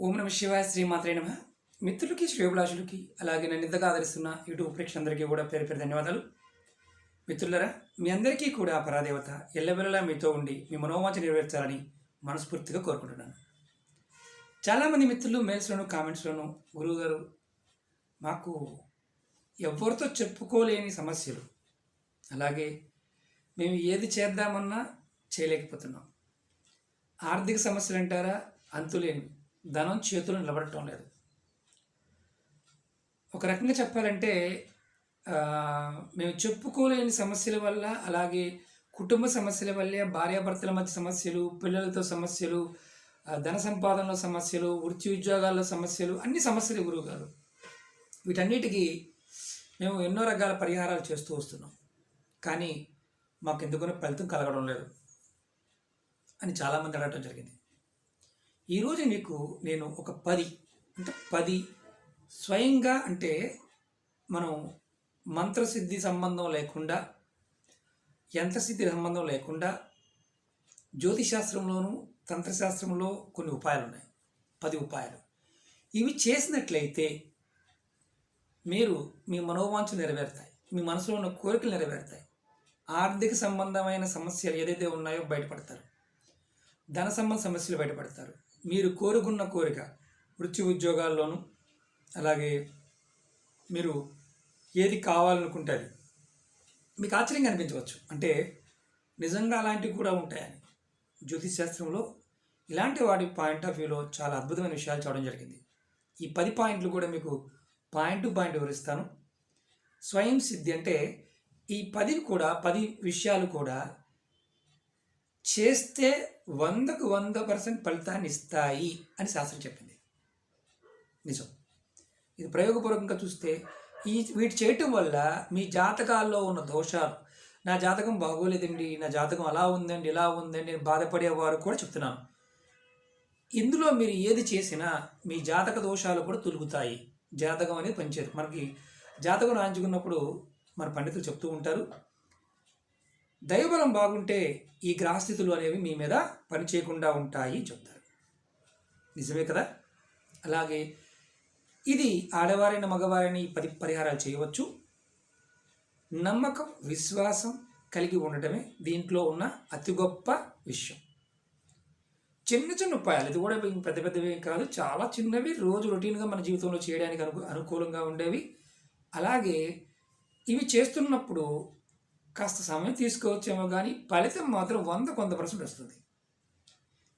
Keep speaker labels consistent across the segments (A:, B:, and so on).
A: ఓం నమ శివాయ శ్రీమాత్రే నమ. మిత్రులకి శ్రేయోభిలాషులకి అలాగే నన్ను ఇంతగా ఆదరిస్తున్న యూట్యూబ్ ప్రేక్షకులందరికీ కూడా పేరు పేరు ధన్యవాదాలు. మిత్రులరా, మీ అందరికీ కూడా పరాదేవత ఎల్లవెల్లలా మీతో ఉండి మీ మనోవాంఛ నెరవేర్చాలని మనస్ఫూర్తిగా కోరుకుంటున్నాను. చాలామంది మిత్రులు మెయిల్స్లోను కామెంట్స్లోను గురువుగారు మాకు ఎవరితో చెప్పుకోలేని సమస్యలు, అలాగే మేము ఏది చేద్దామన్నా చేయలేకపోతున్నాం, ఆర్థిక సమస్యలు అంటారా అంతులేని, ధనం చేతులు నిలబడటం లేదు. ఒక రకంగా చెప్పాలంటే మేము చెప్పుకోలేని సమస్యల వల్ల, అలాగే కుటుంబ సమస్యల వల్లే, భార్యాభర్తల మధ్య సమస్యలు, పిల్లలతో సమస్యలు, ధన సంపాదనలో సమస్యలు, వృత్తి ఉద్యోగాల్లో సమస్యలు, అన్ని సమస్యలు గురువుగారు. వీటన్నిటికీ మేము ఎన్నో రకాల పరిహారాలు చేస్తూ వస్తున్నాం, కానీ మాకు ఎందుకనో ఫలితం కలగడం లేదు అని చాలామంది అడగటం జరిగింది. ఈరోజు మీకు నేను ఒక 10 స్వయంగా, అంటే మనం మంత్రసిద్ధి సంబంధం లేకుండా, యంత్రసిద్ధి సంబంధం లేకుండా, జ్యోతిశాస్త్రంలోనూ తంత్రశాస్త్రంలో కొన్ని ఉపాయాలు ఉన్నాయి. 10 ఉపాయాలు. ఇవి చేసినట్లయితే మీరు మీ మనోవాంఛలు నెరవేరుతాయి, మీ మనసులో ఉన్న కోరికలు నెరవేరుతాయి, ఆర్థిక సంబంధమైన సమస్యలు ఏదైతే ఉన్నాయో బయటపడతారు, ధన సంబంధ సమస్యలు బయటపడతారు, మీరు కోరుకున్న కోరిక వృత్తి ఉద్యోగాల్లోనూ, అలాగే మీరు ఏది కావాలనుకుంటారు. మీకు ఆశ్చర్యంగా అనిపించవచ్చు, అంటే నిజంగా అలాంటివి కూడా ఉంటాయని. జ్యోతిష్ శాస్త్రంలో ఇలాంటి వాటి పాయింట్ ఆఫ్ వ్యూలో చాలా అద్భుతమైన విషయాలు చూడడం జరిగింది. ఈ 10 పాయింట్లు కూడా మీకు పాయింట్ టు పాయింట్ వివరిస్తాను. స్వయం సిద్ధి అంటే ఈ 10 విషయాలు కూడా చేస్తే 100కు 100% ఫలితాన్ని ఇస్తాయి అని శాస్త్రం చెప్పింది. నిజం. ఇది ప్రయోగపూర్వకంగా చూస్తే వీటి చేయటం వల్ల మీ జాతకాల్లో ఉన్న దోషాలు, నా జాతకం బాగోలేదండి, నా జాతకం అలా ఉందండి, ఇలా ఉందండి నేను బాధపడేవారు కూడా చెప్తున్నాను. ఇందులో మీరు ఏది చేసినా మీ జాతక దోషాలు కూడా తొలుగుతాయి. జాతకం అనేది పనిచేయదు. మనకి జాతకం రాయించుకున్నప్పుడు మన పండితులు చెప్తూ ఉంటారు, దైవబలం బాగుంటే ఈ గ్రహస్థితులు అనేవి మీ మీద పనిచేయకుండా ఉంటాయి చెప్తారు. నిజమే కదా? అలాగే ఇది ఆడవారైన మగవారైన ఈ 10 పరిహారాలు చేయవచ్చు. నమ్మకం, విశ్వాసం కలిగి ఉండటమే దీంట్లో ఉన్న అతి గొప్ప విషయం. చిన్న చిన్న ఉపాయాలు, ఇది కూడా పెద్ద పెద్దవి కాదు, చాలా చిన్నవి, రోజు రొటీన్గా మన జీవితంలో చేయడానికి అనుకూలంగా ఉండేవి. అలాగే ఇవి చేస్తున్నప్పుడు కాస్త సమయం తీసుకోవచ్చేమో, కానీ ఫలితం మాత్రం 100% వస్తుంది.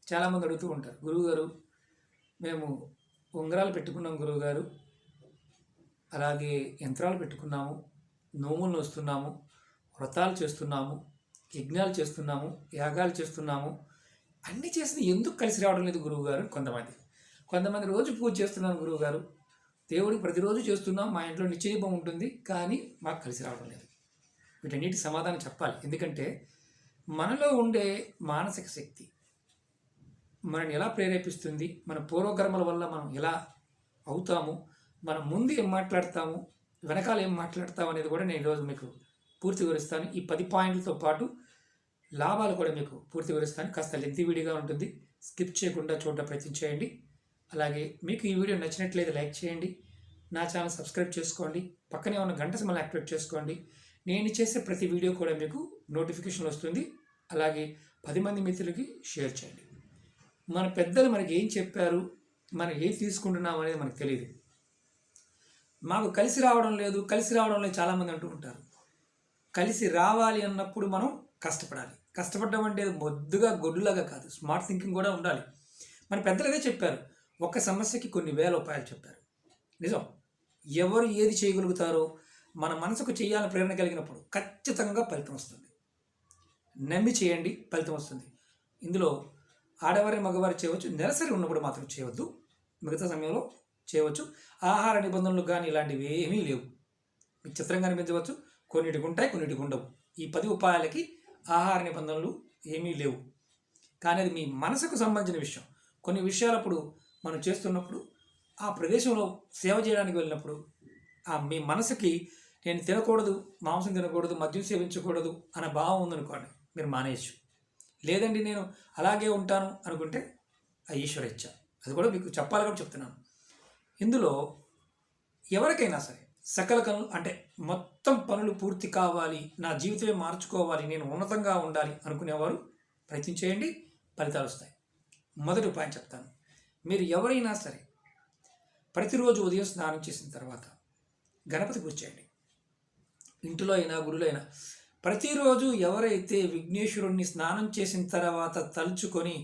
A: చాలామంది అడుగుతూ ఉంటారు, గురువుగారు మేము ఉంగరాలు పెట్టుకున్నాం గురువుగారు, అలాగే యంత్రాలు పెట్టుకున్నాము, నోములు వస్తున్నాము, వ్రతాలు చేస్తున్నాము, యజ్ఞాలు చేస్తున్నాము, యాగాలు చేస్తున్నాము, అన్నీ చేసిన ఎందుకు కలిసి రావడం లేదు గురువుగారు. కొంతమంది రోజు పూజ చేస్తున్నాను గురువుగారు, దేవుడికి ప్రతిరోజు చేస్తున్నాం, మా ఇంట్లో నిత్యదీపం ఉంటుంది, కానీ మాకు కలిసి రావడం లేదు. వీటన్నిటి సమాధానం చెప్పాలి. ఎందుకంటే మనలో ఉండే మానసిక శక్తి మనని ఎలా ప్రేరేపిస్తుంది, మన పూర్వకర్మల వల్ల మనం ఎలా అవుతాము, మనం ముందు ఏం మాట్లాడతాము, వెనకాల ఏం మాట్లాడతాము అనేది కూడా నేను ఈరోజు మీకు పూర్తి వివరిస్తాను. ఈ 10 పాయింట్లతో పాటు లాభాలు కూడా మీకు పూర్తి వివరిస్తాను. కాస్త లెంతీ వీడియోగా ఉంటుంది, స్కిప్ చేయకుండా చూడడం ప్రయత్నించేయండి. అలాగే మీకు ఈ వీడియో నచ్చినట్లయితే లైక్ చేయండి, నా ఛానల్ సబ్స్క్రైబ్ చేసుకోండి, పక్కనే ఉన్న గంట సింబల్ని యాక్టివేట్ చేసుకోండి. నేను చేసే ప్రతి వీడియో కూడా మీకు నోటిఫికేషన్ వస్తుంది. అలాగే 10 మంది మిత్రులకి షేర్ చేయండి. మన పెద్దలు మనకి ఏం చెప్పారు, మనం ఏం తీసుకుంటున్నాం అనేది మనకు తెలియదు. మాకు కలిసి రావడం లేదు చాలామంది అంటూ ఉంటారు. కలిసి రావాలి అన్నప్పుడు మనం కష్టపడాలి. కష్టపడడం అంటే మొద్దుగా గొడ్డులాగా కాదు, స్మార్ట్ థింకింగ్ కూడా ఉండాలి. మన పెద్దలు అదే చెప్పారు, ఒక్క సమస్యకి కొన్ని వేల ఉపాయాలు చెప్పారు. నిజం. ఎవరు ఏది చేయగలుగుతారో మన మనసుకు చేయాలని ప్రేరణ కలిగినప్పుడు ఖచ్చితంగా ఫలితం వస్తుంది. నమ్మి చేయండి, ఫలితం వస్తుంది. ఇందులో ఆడవారి మగవారు చేయవచ్చు, నెలసరి ఉన్నప్పుడు మాత్రం చేయవద్దు, మిగతా సమయంలో చేయవచ్చు. ఆహార నిబంధనలు కానీ ఇలాంటివి ఏమీ లేవు. మీకు చిత్రంగా అనిపించవచ్చు, కొన్నిటికి ఉంటాయి, కొన్నిటికి ఉండవు. ఈ 10 ఉపాయాలకి ఆహార నిబంధనలు ఏమీ లేవు, కానీ అది మీ మనసుకు సంబంధించిన విషయం. కొన్ని విషయాలప్పుడు మనం చేస్తున్నప్పుడు, ఆ ప్రదేశంలో సేవ చేయడానికి వెళ్ళినప్పుడు మీ మనసుకి నేను తినకూడదు, మాంసం తినకూడదు, మద్యం సేవించకూడదు అనే భావం ఉందనుకోండి, మీరు మానేయచ్చు. లేదండి నేను అలాగే ఉంటాను అనుకుంటే ఈశ్వరేచ్ఛ, అది కూడా మీకు చెప్పాలి కూడా చెప్తున్నాను. ఇందులో ఎవరికైనా సరే సకల కనులు అంటే మొత్తం పనులు పూర్తి కావాలి, నా జీవితమే మార్చుకోవాలి, నేను ఉన్నతంగా ఉండాలి అనుకునేవారు ప్రయత్నం చేయండి, ఫలితాలు వస్తాయి. మొదటి ఉపాయం చెప్తాను. మీరు ఎవరైనా సరే ప్రతిరోజు ఉదయం స్నానం చేసిన తర్వాత గణపతి పూజ చేయండి. ఇంటిలో అయినా గుడిలో అయినా ప్రతిరోజు ఎవరైతే విఘ్నేశ్వరుణ్ణి స్నానం చేసిన తర్వాత తలుచుకొని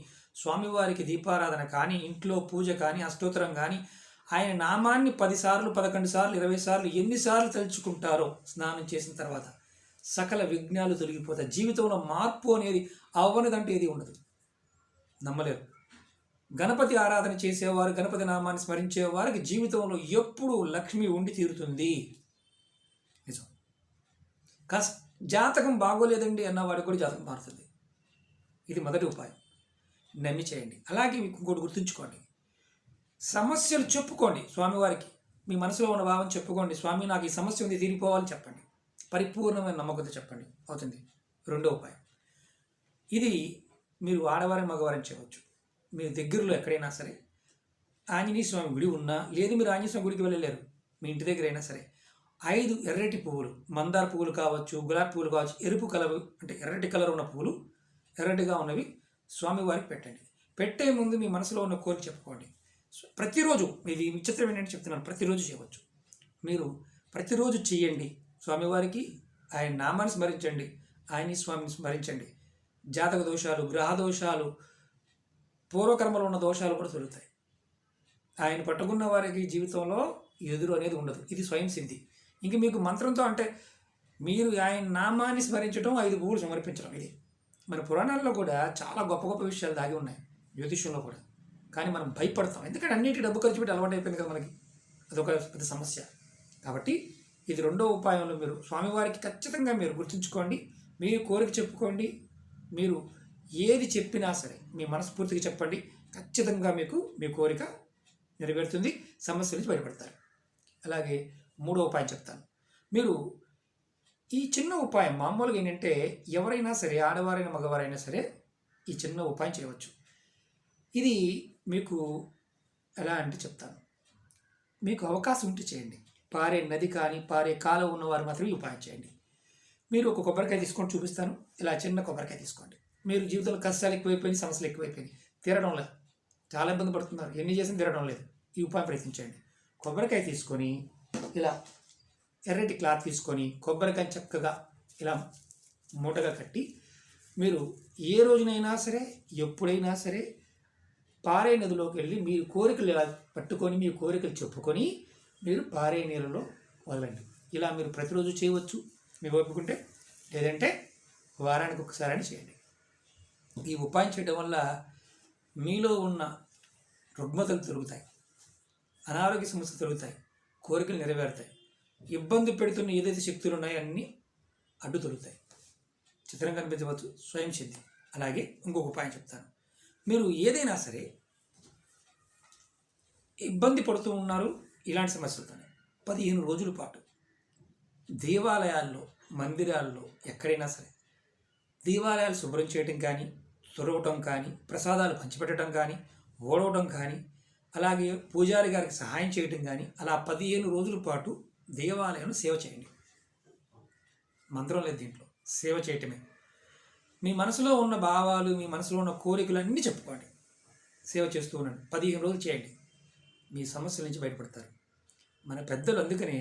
A: స్వామివారికి దీపారాధన కానీ, ఇంట్లో పూజ కానీ, అష్టోత్తరం కానీ, ఆయన నామాన్ని 10 సార్లు, 11 సార్లు, 20 సార్లు ఎన్నిసార్లు తలుచుకుంటారో స్నానం చేసిన తర్వాత సకల విఘ్నాలు తొలగిపోతాయి. జీవితంలో మార్పు అనేది అవ్వనిదంటే ఏది ఉండదు. నమ్మలేరు. గణపతి ఆరాధన చేసేవారు, గణపతి నామాన్ని స్మరించే వారికి జీవితంలో ఎప్పుడూ లక్ష్మి ఉండి తీరుతుంది. నిజం. జాతకం బాగోలేదండి అన్నవాడికి కూడా జాతకం మారుతుంది. ఇది మొదటి ఉపాయం. నమ్మి చేయండి. అలాగే మీకు ఇంకోటి గుర్తుంచుకోండి, సమస్యలు చెప్పుకోండి స్వామివారికి. మీ మనసులో ఉన్న భావం చెప్పుకోండి. స్వామి, నాకు ఈ సమస్య ఉంది, తీరిపోవాలని చెప్పండి. పరిపూర్ణమైన నమ్మకంతో చెప్పండి, అవుతుంది. రెండో ఉపాయం, ఇది మీరు ఆడవారిని మగవారిని చేయవచ్చు. మీ దగ్గరలో ఎక్కడైనా సరే ఆంజనేయ స్వామి గుడి ఉన్నా, లేదు మీరు ఆంజనేయ స్వామి గుడికి వెళ్ళలేరు, మీ ఇంటి దగ్గర అయినా సరే 5 ఎర్రటి పువ్వులు, మందార పువ్వులు కావచ్చు, గులాబీ పువ్వులు కావచ్చు, ఎరుపు కలర్ అంటే ఎర్రటి కలర్ ఉన్న పువ్వులు, ఎర్రటిగా ఉన్నవి స్వామివారికి పెట్టండి. పెట్టే ముందు మీ మనసులో ఉన్న కోరిక చెప్పుకోండి. ప్రతిరోజు, ఇది విచిత్రం ఏంటంటే చెప్తున్నాను, ప్రతిరోజు చేయవచ్చు. మీరు ప్రతిరోజు చేయండి. స్వామివారికి ఆయన నామాన్ని స్మరించండి, ఆయన్ని స్వామిని స్మరించండి. జాతక దోషాలు, గ్రహ దోషాలు, పూర్వకర్మలో ఉన్న దోషాలు కూడా తొలుగుతాయి. ఆయన పట్టుకున్న వారికి జీవితంలో ఎదురు అనేది ఉండదు. ఇది స్వయం సిద్ధి. ఇంక మీకు మంత్రంతో అంటే మీరు ఆయన నామాన్ని స్మరించడం, 5 పువ్వులు సమర్పించడం. ఇది మన పురాణాల్లో కూడా చాలా గొప్ప గొప్ప విషయాలు దాగి ఉన్నాయి, జ్యోతిష్యంలో కూడా. కానీ మనం భయపడతాం, ఎందుకంటే అన్నిటికీ డబ్బు ఖర్చు పెట్టి అలవాటు అయిపోయింది కదా మనకి. అదొక పెద్ద సమస్య. కాబట్టి ఇది రెండో ఉపాయంలో మీరు స్వామివారికి ఖచ్చితంగా మీరు గుర్తుంచుకోండి. మీ కోరిక చెప్పుకోండి. మీరు ఏది చెప్పినా సరే మీ మనస్ఫూర్తిగా చెప్పండి. ఖచ్చితంగా మీకు మీ కోరిక నెరవేరుతుంది, సమస్య నుంచి బయటపడతారు. అలాగే మూడో ఉపాయం చెప్తాను. మీరు ఈ చిన్న ఉపాయం మామూలుగా ఏంటంటే ఎవరైనా సరే, ఆడవారైనా మగవారైనా సరే ఈ చిన్న ఉపాయం చేయవచ్చు. ఇది మీకు ఎలా అంటే చెప్తాను. మీకు అవకాశం ఉంటే చేయండి. పారే నది కానీ, పారే కాలం ఉన్నవారు మాత్రమే ఈ ఉపాయం చేయండి. మీరు ఒక కొబ్బరికాయ తీసుకొని చూపిస్తాను. ఇలా చిన్న కొబ్బరికాయ తీసుకోండి. మీరు జీవితంలో కష్టాలు ఎక్కువైపోయినాయి, సమస్యలు ఎక్కువైపోయినాయి, తీరడం లేదు, చాలా ఇబ్బంది పడుతున్నారు, ఎన్ని చేసినా తీరడం లేదు. ఈ ఉపాయం ప్రయత్నించండి. కొబ్బరికాయ తీసుకొని ఇలా ఎర్రటి క్లాత్ తీసుకొని కొబ్బరికాయ చక్కగా ఇలా మూటగా కట్టి, మీరు ఏ రోజునైనా సరే, ఎప్పుడైనా సరే పారే నదిలోకి వెళ్ళి మీ కోరికలు ఇలా పట్టుకొని, మీ కోరికలు చెప్పుకొని మీరు పారే నీళ్ళలో వదలండి. ఇలా మీరు ప్రతిరోజు చేయవచ్చు మీకు ఓపుకుంటే, లేదంటే వారానికి ఒకసారి చేయండి. ఈ ఉపాయం చేయడం వల్ల మీలో ఉన్న రుగ్మతలు తొలుగుతాయి, అనారోగ్య సమస్యలు తొలుగుతాయి, కోరికలు నెరవేరుతాయి, ఇబ్బంది పెడుతున్న ఏదైతే శక్తులు ఉన్నాయో అన్నీ అడ్డు తొలుగుతాయి. చిత్రం కనిపించవచ్చు, స్వయం సిద్ధి. అలాగే ఇంకొక ఉపాయం చెప్తాను. మీరు ఏదైనా సరే ఇబ్బంది పడుతూ ఉన్నారు ఇలాంటి సమస్యలతోనే, 15 రోజుల పాటు దేవాలయాల్లో, మందిరాల్లో, ఎక్కడైనా సరే దేవాలయాలు శుభ్రం చేయడం కానీ, తుడవటం కానీ, ప్రసాదాలు పంచిపెట్టడం కానీ, ఓడవడం కానీ, అలాగే పూజారి గారికి సహాయం చేయడం కానీ, అలా 15 రోజుల పాటు దేవాలయాన్ని సేవ చేయండి. మంత్రం లేదు దీంట్లో, సేవ చేయటమే. మీ మనసులో ఉన్న భావాలు, మీ మనసులో ఉన్న కోరికలు అన్నీ చెప్పుకోండి, సేవ చేస్తూ ఉండండి. 15 రోజులు చేయండి, మీ సమస్యల నుంచి బయటపడతారు. మన పెద్దలు అందుకనే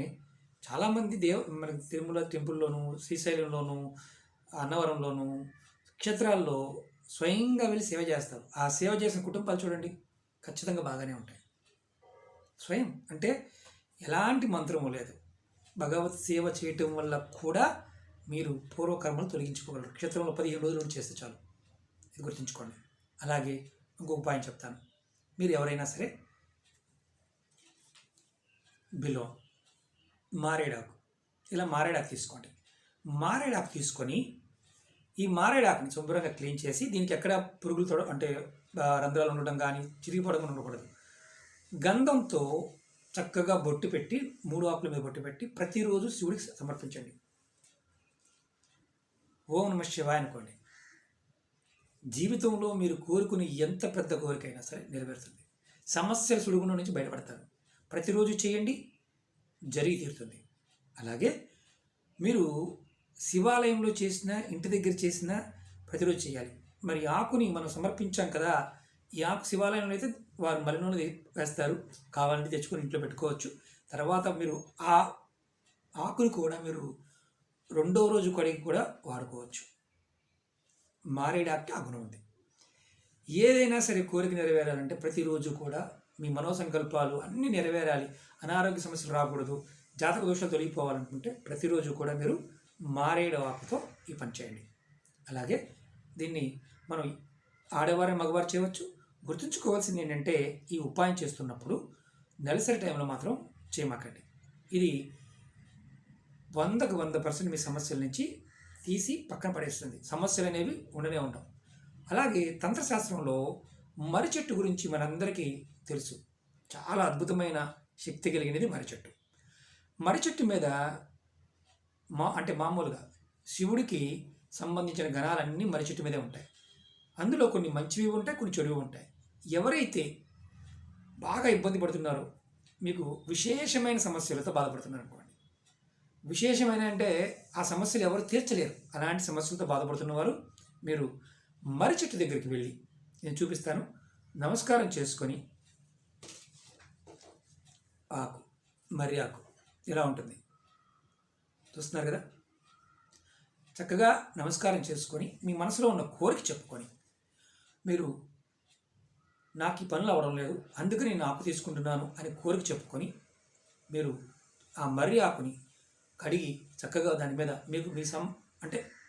A: చాలామంది మన తిరుమల టెంపుల్లోనూ, శ్రీశైలంలోనూ, అన్నవరంలోనూ, క్షేత్రాల్లో స్వయంగా వెళ్ళి సేవ చేస్తారు. ఆ సేవ చేసిన కుటుంబాలు చూడండి, ఖచ్చితంగా బాగానే ఉంటాయి. స్వయం అంటే ఎలాంటి మంత్రము లేదు, భగవత్ సేవ చేయటం వల్ల కూడా మీరు పూర్వకర్మలు తొలగించుకోగలరు. క్షేత్రంలో 15 రోజులు చేస్తే చాలు, ఇది గుర్తుంచుకోండి. అలాగే ఇంకొక ఉపాయం చెప్తాను. మీరు ఎవరైనా సరే బిల్వం, మారేడాకు, ఇలా మారేడాకు తీసుకోండి. మారేడాకు తీసుకొని ఈ మారేడాకుని శుభ్రంగా క్లీన్ చేసి, దీనికి ఎక్కడ పురుగులతో అంటే రంధ్రాలు ఉండడం కానీ, చిరిగిపోవడం ఉండకూడదు. గంధంతో చక్కగా బొట్టు పెట్టి, 3 ఆకుల మీద బొట్టు పెట్టి ప్రతిరోజు శివుడికి సమర్పించండి. ఓం నమః శివాయ అనుకోండి. జీవితంలో మీరు కోరుకునే ఎంత పెద్ద కోరికైనా సరే నెరవేరుతుంది. సమస్యల సుడిగుండం నుంచి బయటపడతారు. ప్రతిరోజు చేయండి, జరిగి తీరుతుంది. అలాగే మీరు శివాలయంలో చేసిన, ఇంటి దగ్గర చేసిన ప్రతిరోజు చేయాలి. మరి ఆకుని మనం సమర్పించాం కదా, ఈ ఆకు శివాలయంలో అయితే వారు మలినూనె వేస్తారు, కావాలంటే తెచ్చుకొని ఇంట్లో పెట్టుకోవచ్చు. తర్వాత మీరు ఆ ఆకుని కూడా మీరు రెండో రోజు కడిగి కూడా వాడుకోవచ్చు. మారేడాకి ఆ గుణం ఉంది. ఏదైనా సరే కోరిక నెరవేరాలంటే ప్రతిరోజు కూడా మీ మనోసంకల్పాలు అన్నీ నెరవేరాలి, అనారోగ్య సమస్యలు రాకూడదు, జాతక దోషాలు తొలగిపోవాలనుకుంటే ప్రతిరోజు కూడా మీరు మారేడు ఆకుతో ఈ పని చేయండి. అలాగే దీన్ని మనం ఆడవారు మగవారు చేయవచ్చు. గుర్తుంచుకోవాల్సింది ఏంటంటే ఈ ఉపాయం చేస్తున్నప్పుడు నెలసరి టైంలో మాత్రం చేయమాకండి. ఇది 100కు 100% మీ సమస్యల నుంచి తీసి పక్కన పడేస్తుంది. సమస్యలు అనేవి ఉండనే ఉంటాం. అలాగే తంత్రశాస్త్రంలో మర్రి చెట్టు గురించి మనందరికీ తెలుసు. చాలా అద్భుతమైన శక్తి కలిగినది మర్రి చెట్టు. మర్రి చెట్టు మీద మామూలుగా శివుడికి సంబంధించిన గణాలన్నీ మర్రి చెట్టు మీదే ఉంటాయి. అందులో కొన్ని మంచివి ఉంటాయి, కొన్ని చెడువి ఉంటాయి. ఎవరైతే బాగా ఇబ్బంది పడుతున్నారో, మీకు విశేషమైన సమస్యలతో బాధపడుతున్నారు అనుకోండి, విశేషమైన అంటే ఆ సమస్యలు ఎవరు తీర్చలేరు, అలాంటి సమస్యలతో బాధపడుతున్నవారు మీరు మర్రి చెట్టు దగ్గరికి వెళ్ళి, నేను చూపిస్తాను, నమస్కారం చేసుకొని ఆకు, మర్రి ఆకు ఇలా ఉంటుంది, చూస్తున్నారు కదా. చక్కగా నమస్కారం చేసుకొని మీ మనసులో ఉన్న కోరిక చెప్పుకొని, మీరు నాకు ఈ పనులు అవ్వడం లేదు అందుకని నేను ఆకు తీసుకుంటున్నాను అని కోరిక చెప్పుకొని, మీరు ఆ మర్రి ఆకుని కడిగి చక్కగా దాని మీద మీకు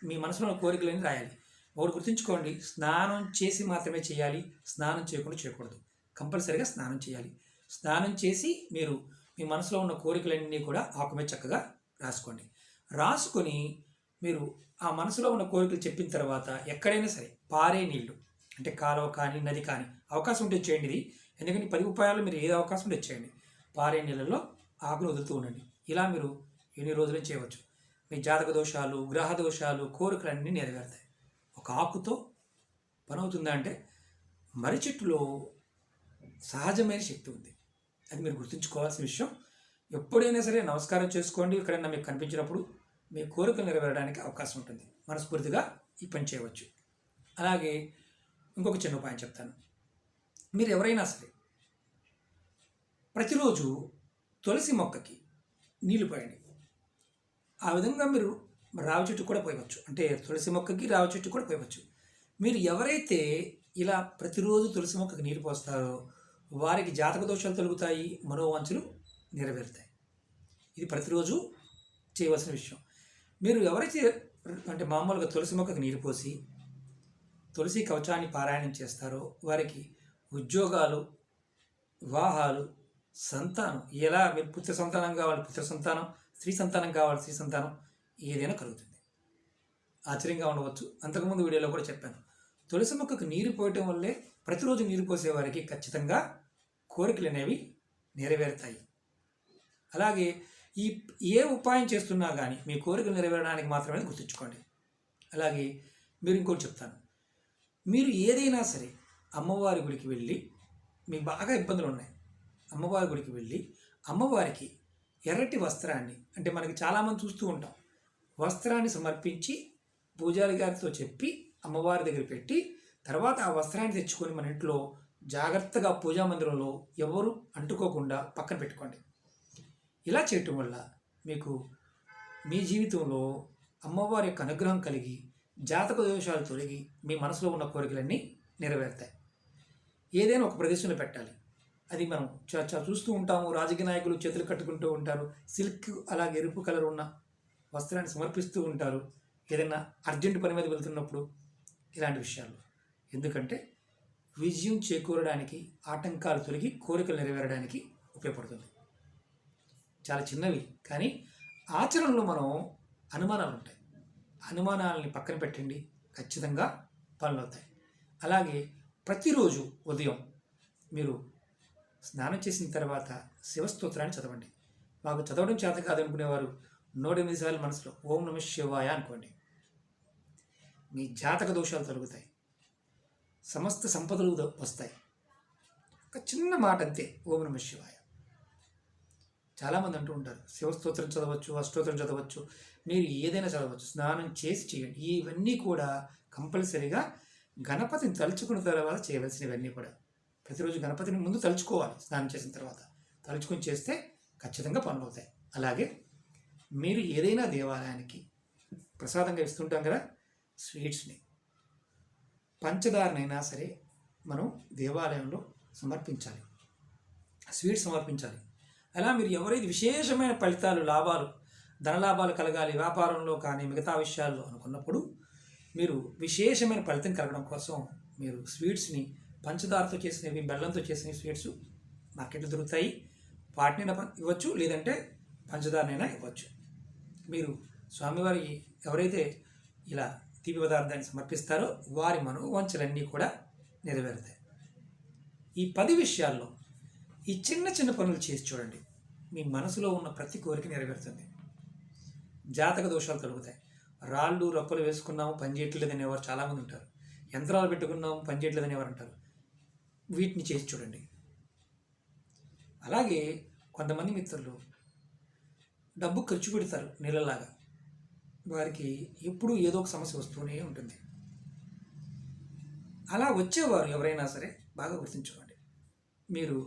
A: మీ మనసులో ఉన్న కోరికలని రాయాలి. ఒకటి గుర్తుంచుకోండి, స్నానం చేసి మాత్రమే చేయాలి, స్నానం చేయకుండా చేయకూడదు. కంపల్సరీగా స్నానం చేయాలి. స్నానం చేసి మీరు మీ మనసులో ఉన్న కోరికలన్నీ కూడా ఆకు మీద చక్కగా రాసుకోండి. రాసుకొని మీరు ఆ మనసులో ఉన్న కోరికలు చెప్పిన తర్వాత ఎక్కడైనా సరే పారే నీళ్లు, అంటే కాలువ కానీ నది కానీ, అవకాశం ఉంటే చేయండి ఇది. ఎందుకంటే 10 ఉపాయాలు మీరు ఏది అవకాశం ఉంటే చేయండి. పారే నీళ్ళల్లో ఆకును వదులుతూ ఉండండి. ఇలా మీరు ఎన్ని రోజులు చేయవచ్చు. మీ జాతక దోషాలు, గ్రహ దోషాలు, కోరికలన్నీ నెరవేరుతాయి. ఒక ఆకుతో పని అవుతుందా అంటే మర్రి చెట్టులో సహజమైన శక్తి ఉంది. అది మీరు గుర్తుంచుకోవాల్సిన విషయం. ఎప్పుడైనా సరే నమస్కారం చేసుకోండి. ఎక్కడైనా మీకు కనిపించినప్పుడు మీ కోరికలు నెరవేరడానికి అవకాశం ఉంటుంది. మనస్ఫూర్తిగా ఈ పని చేయవచ్చు. అలాగే ఇంకొక చిన్న ఉపాయం చెప్తాను. మీరు ఎవరైనా సరే ప్రతిరోజు తులసి మొక్కకి నీళ్లు పోయండి. ఆ విధంగా మీరు రావి చెట్టు కూడా పోయవచ్చు, అంటే తులసి మొక్కకి రావి చెట్టు కూడా పోయవచ్చు. మీరు ఎవరైతే ఇలా ప్రతిరోజు తులసి మొక్కకి నీరు పోస్తారో వారికి జాతక దోషాలు తొలగుతాయి, మనోవాంఛలు నెరవేరుతాయి. ఇది ప్రతిరోజు చేయవలసిన విషయం. మీరు ఎవరైతే అంటే మామూలుగా తులసి మొక్కకి నీరు పోసి తులసి కవచాన్ని పారాయణం చేస్తారో వారికి ఉద్యోగాలు, వివాహాలు, సంతానం, ఎలా మీరు పుత్ర సంతానం కావాలి పుత్ర సంతానం, స్త్రీ సంతానం కావాలి స్త్రీ సంతానం, ఏదైనా కలుగుతుంది. ఆశ్చర్యంగా ఉండవచ్చు. అంతకుముందు వీడియోలో కూడా చెప్పాను. తులసి మొక్కకు నీరు పోయటం వల్లే ప్రతిరోజు నీరు పోసే వారికి ఖచ్చితంగా కోరికలు అనేవి నెరవేరుతాయి. అలాగే ఏ ఉపాయం చేస్తున్నా కానీ మీ కోరికలు నెరవేరడానికి మాత్రమే గుర్తుంచుకోండి. అలాగే మీరు ఇంకోటి చెప్తాను. మీరు ఏదైనా సరే అమ్మవారి గుడికి వెళ్ళి, మీకు బాగా ఇబ్బందులు ఉన్నాయి, అమ్మవారి గుడికి వెళ్ళి అమ్మవారికి ఎర్రటి వస్త్రాన్ని, అంటే మనకి చాలామంది చూస్తూ ఉంటాం, వస్త్రాన్ని సమర్పించి పూజారి గారితో చెప్పి అమ్మవారి దగ్గర పెట్టి తర్వాత ఆ వస్త్రాన్ని తెచ్చుకొని మన ఇంట్లో జాగ్రత్తగా పూజా మందిరంలో ఎవరు అంటుకోకుండా పక్కన పెట్టుకోండి. ఇలా చేయటం వల్ల మీకు మీ జీవితంలో అమ్మవారి యొక్క అనుగ్రహం కలిగి జాతక దోషాలు తొలగి మీ మనసులో ఉన్న కోరికలన్నీ నెరవేరుతాయి. ఏదైనా ఒక ప్రదేశంలో పెట్టాలి. అది మనం చూస్తూ ఉంటాము. రాజకీయ నాయకులు చేతులు కట్టుకుంటూ ఉంటారు, సిల్క్ అలాగే ఎరుపు కలర్ ఉన్న వస్త్రాన్ని సమర్పిస్తూ ఉంటారు ఏదైనా అర్జెంట్ పని మీద వెళ్తున్నప్పుడు. ఇలాంటి విషయాలు ఎందుకంటే విజయం చేకూరడానికి, ఆటంకాలు తొలగి కోరికలు నెరవేరడానికి ఉపయోగపడుతుంది. చాలా చిన్నవి కానీ ఆచరణలో మనం అనుమానాలు ఉంటాయి. అనుమానాలని పక్కన పెట్టండి, ఖచ్చితంగా పనులు అవుతాయి. అలాగే ప్రతిరోజు ఉదయం మీరు స్నానం చేసిన తర్వాత శివస్తోత్రాన్ని చదవండి. మాకు చదవడం చేత కాదనుకునేవారు 108 సార్లు మనసులో ఓం నమః శివాయ అనుకోండి. మీ జాతక దోషాలు తొలగుతాయి, సమస్త సంపదలు వస్తాయి. ఒక చిన్న మాట అంతే, ఓం నమ శివాయ. చాలామంది అంటూ ఉంటారు శివస్తోత్రం చదవచ్చు, అష్టోత్రం చదవచ్చు, మీరు ఏదైనా చదవచ్చు, స్నానం చేసి చేయండి. ఇవన్నీ కూడా కంపల్సరీగా గణపతిని తలుచుకున్న తర్వాత చేయవలసినవన్నీ కూడా. ప్రతిరోజు గణపతిని ముందు తలుచుకోవాలి, స్నానం చేసిన తర్వాత తలుచుకొని చేస్తే ఖచ్చితంగా పనులు అవుతాయి. అలాగే మీరు ఏదైనా దేవాలయానికి ప్రసాదంగా ఇస్తుంటాం కదా స్వీట్స్ని, పంచదారనైనా సరే మనం దేవాలయంలో సమర్పించాలి, స్వీట్స్ సమర్పించాలి. అలా మీరు ఎవరైతే విశేషమైన ఫలితాలు, లాభాలు, ధనలాభాలు కలగాలి వ్యాపారంలో కానీ మిగతా విషయాల్లో అనుకున్నప్పుడు మీరు విశేషమైన ఫలితం కలగడం కోసం మీరు స్వీట్స్ని, పంచదారతో చేసినవి, బెల్లంతో చేసిన స్వీట్స్ మార్కెట్లో దొరుకుతాయి, వాటినైనా ఇవ్వచ్చు, లేదంటే పంచదారనైనా ఇవ్వచ్చు. మీరు స్వామివారి ఎవరైతే ఇలా తీపి పదార్థాన్ని సమర్పిస్తారో వారి మనోవాంఛలన్నీ కూడా నెరవేరుతాయి. ఈ 10 విషయాల్లో ఈ చిన్న చిన్న పనులు చేసి చూడండి, మీ మనసులో ఉన్న ప్రతి కోరిక నెరవేరుతుంది. జాతక దోషాలు తొలగుతాయి. రాళ్ళు రప్పలు వేసుకున్నాము పని చేయట్లేదు అనేవారు చాలామంది ఉంటారు, యంత్రాలు పెట్టుకున్నాము పని చేయట్లేదు అనేవారు అంటారు. వీటిని చేసి చూడండి. అలాగే కొంతమంది మిత్రులు డబ్బు ఖర్చు పెడతారు నీళ్ళలాగా, వారికి ఎప్పుడూ ఏదో ఒక సమస్య వస్తూనే ఉంటుంది. అలా వచ్చేవారు ఎవరైనా సరే బాగా గుర్తుంచుకోండి, మీరు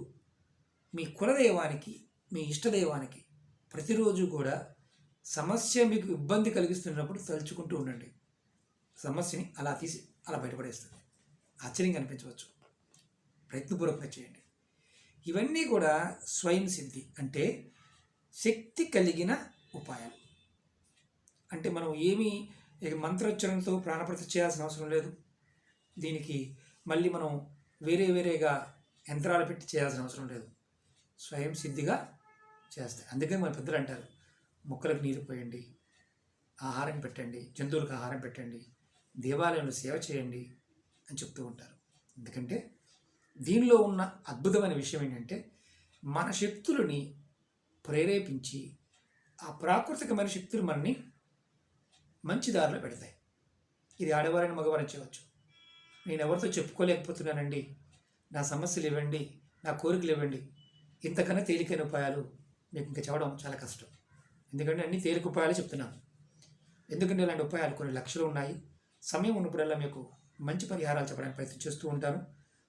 A: మీ కులదైవానికి, మీ ఇష్టదైవానికి ప్రతిరోజు కూడా సమస్య మీకు ఇబ్బంది కలిగిస్తున్నప్పుడు తలుచుకుంటూ ఉండండి. సమస్యని అలా తీసి అలా బయటపడేస్తుంది. ఆశ్చర్యంగా అనిపించవచ్చు, ప్రయత్నపూర్వకంగా చేయండి. ఇవన్నీ కూడా స్వయం సిద్ధి అంటే శక్తి కలిగిన ఉపాయాలు. అంటే మనం ఏమీ మంత్రోచ్చరణతో ప్రాణప్రతిష్ఠ చేయాల్సిన అవసరం లేదు. దీనికి మళ్ళీ మనం వేరేగా యంత్రాలు పెట్టి చేయాల్సిన అవసరం లేదు, స్వయం సిద్ధిగా చేస్తాయి. అందుకని మన పెద్దలు అంటారు, మొక్కలకు నీరు పోయండి, ఆహారం పెట్టండి, జంతువులకు ఆహారం పెట్టండి, దేవాలయంలో సేవ చేయండి అని చెప్తూ ఉంటారు. ఎందుకంటే దీనిలో ఉన్న అద్భుతమైన విషయం ఏంటంటే మన శక్తులని ప్రేరేపించి ఆ ప్రాకృతికమైన శక్తులు మనని మంచి దారిలో పెడతాయి. ఇది ఆడవారైన మగవారిని చేయవచ్చు. నేను ఎవరితో చెప్పుకోలేకపోతున్నానండి, నా సమస్యలు ఇవ్వండి, నా కోరికలు ఇవ్వండి, ఇంతకన్నా తేలికైన ఉపాయాలు మీకు ఇంకా చెప్పడం చాలా కష్టం. ఎందుకంటే అన్ని తేలిక ఉపాయాలు చెప్తున్నాను. ఎందుకంటే ఇలాంటి ఉపాయాలు కొన్ని లక్షలు ఉన్నాయి. సమయం ఉన్నప్పుడల్లా మీకు మంచి పరిహారాలు చెప్పడానికి ప్రయత్నం చేస్తూ ఉంటాను.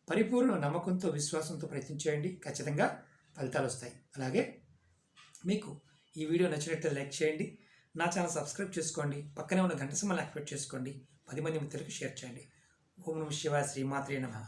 A: పరిపూర్ణ నమ్మకంతో, విశ్వాసంతో ప్రయత్నం చేయండి, ఖచ్చితంగా ఫలితాలు వస్తాయి. అలాగే మీకు ఈ వీడియో నచ్చినట్లయితే లైక్ చేయండి, నా ఛానల్ సబ్స్క్రైబ్ చేసుకోండి, పక్కనే ఉన్న గంట సింబల్ని యాక్టివేట్ చేసుకోండి, 10 మంది మిత్రులకు షేర్ చేయండి. ఓం నమః శివాయ. శ్రీమాత్రే నమః.